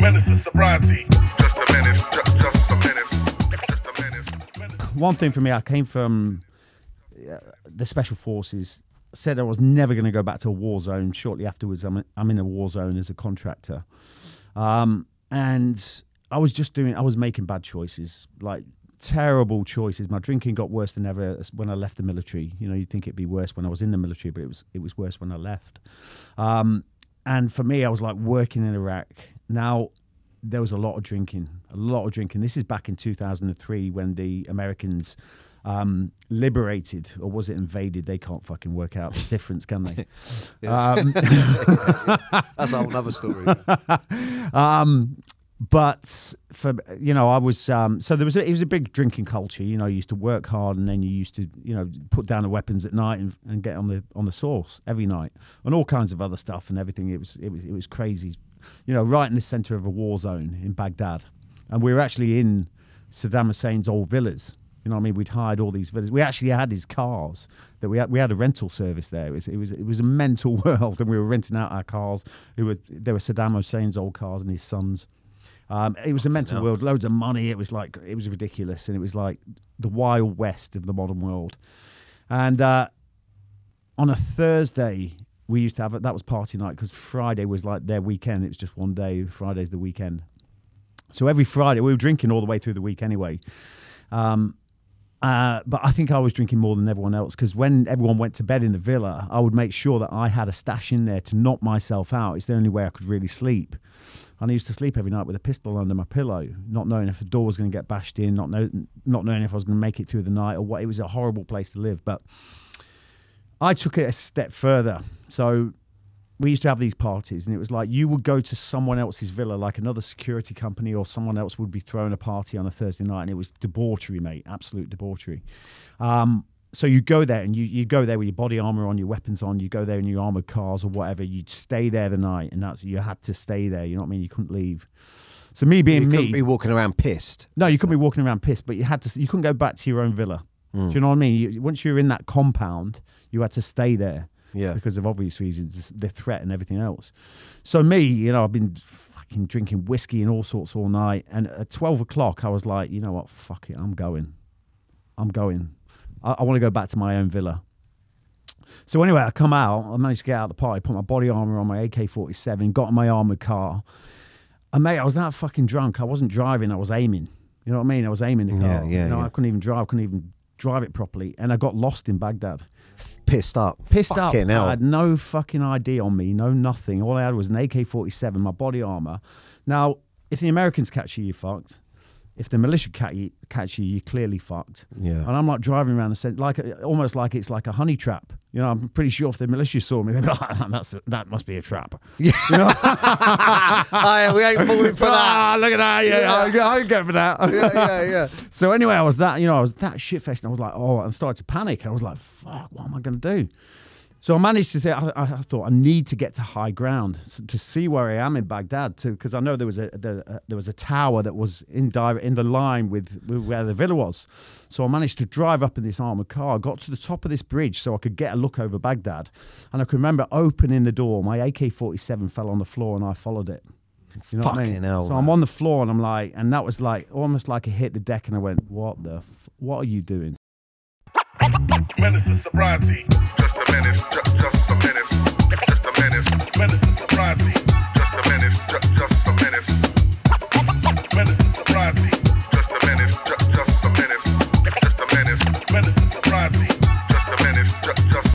Menace to sobriety. Just a menace, just a menace, just a menace. One thing for me, I came from the Special Forces, said I was never going to go back to a war zone. Shortly afterwards, I'm in a war zone as a contractor. And I was making bad choices, like terrible choices. My drinking got worse than ever when I left the military. You know, you'd think it'd be worse when I was in the military, but it was worse when I left. And for me, I was like working in Iraq. Now, there was a lot of drinking. This is back in 2003 when the Americans liberated, or was it invaded? They can't fucking work out the difference, can they? That's a whole other story. But for, you know, I was so it was a big drinking culture. You know, you used to work hard, and then you used to, you know, put down the weapons at night and get on the sauce every night, and all kinds of other stuff and everything. It was crazy, you know, right in the center of a war zone in Baghdad, and we were actually in Saddam Hussein's old villas. You know what I mean? We'd hired all these villas. We actually had his cars that we had a rental service there. It was a mental world, and we were renting out our cars. They were Saddam Hussein's old cars and his sons. It was a mental world, loads of money. It was ridiculous, and it was like the wild west of the modern world. And on a Thursday, we used to have that was party night, because Friday was like their weekend. It was just one day. Friday's the weekend. So every Friday we were drinking all the way through the week anyway. But I think I was drinking more than everyone else, because when everyone went to bed in the villa, I would make sure that I had a stash in there to knock myself out. It's the only way I could really sleep. And I used to sleep every night with a pistol under my pillow, not knowing if the door was going to get bashed in, not knowing if I was going to make it through the night or what. It was a horrible place to live. But I took it a step further. So we used to have these parties, and it was like you would go to someone else's villa, like another security company or someone else would be throwing a party on a Thursday night, and it was debauchery, mate, absolute debauchery. So you go there, and you go there with your body armor on, your weapons on, you go there in your armored cars or whatever, you'd stay there the night, and you had to stay there, you know what I mean? You couldn't leave. So me being me... You couldn't be walking around pissed. No, you couldn't be walking around pissed, but you couldn't go back to your own villa. Do you know what I mean? Once you were in that compound, you had to stay there. Yeah, because of obvious reasons, the threat and everything else. So me, you know, I've been fucking drinking whiskey and all sorts all night. And at 12 o'clock, I was like, you know what, fuck it, I'm going. I want to go back to my own villa. So anyway, I come out, I managed to get out of the party, put my body armor on, my AK47, got in my armored car. And mate, I was that fucking drunk. I wasn't driving, I was aiming. You know what I mean? I was aiming the car. I couldn't even drive it properly. And I got lost in Baghdad. Pissed up. I had no fucking ID on me, no nothing. All I had was an AK-47, my body armor. Now, if the Americans catch you, you're fucked. If the militia catch you, you're clearly fucked. Yeah. And I'm like driving around the center, almost like it's like a honey trap. You know, I'm pretty sure if the militia saw me, they'd be like, that must be a trap. Yeah. You know? We ain't falling for that. Look at that. Yeah. I go for that. Yeah. So anyway, I was that shit-faced, and I was like, I started to panic. I was like, fuck, what am I going to do? So I managed to think, I thought I need to get to high ground to see where I am in Baghdad too, because I know there was a tower that was in the line with where the villa was. So I managed to drive up in this armored car, got to the top of this bridge so I could get a look over Baghdad. And I can remember opening the door, my AK-47 fell on the floor, and I followed it. You know what I mean? Hell, so I'm on the floor, and I'm like, and that was like almost like it hit the deck, and I went, what are you doing? Menace to sobriety. Just a menace, just a menace, just a menace. Menace to sobriety. Just a menace, just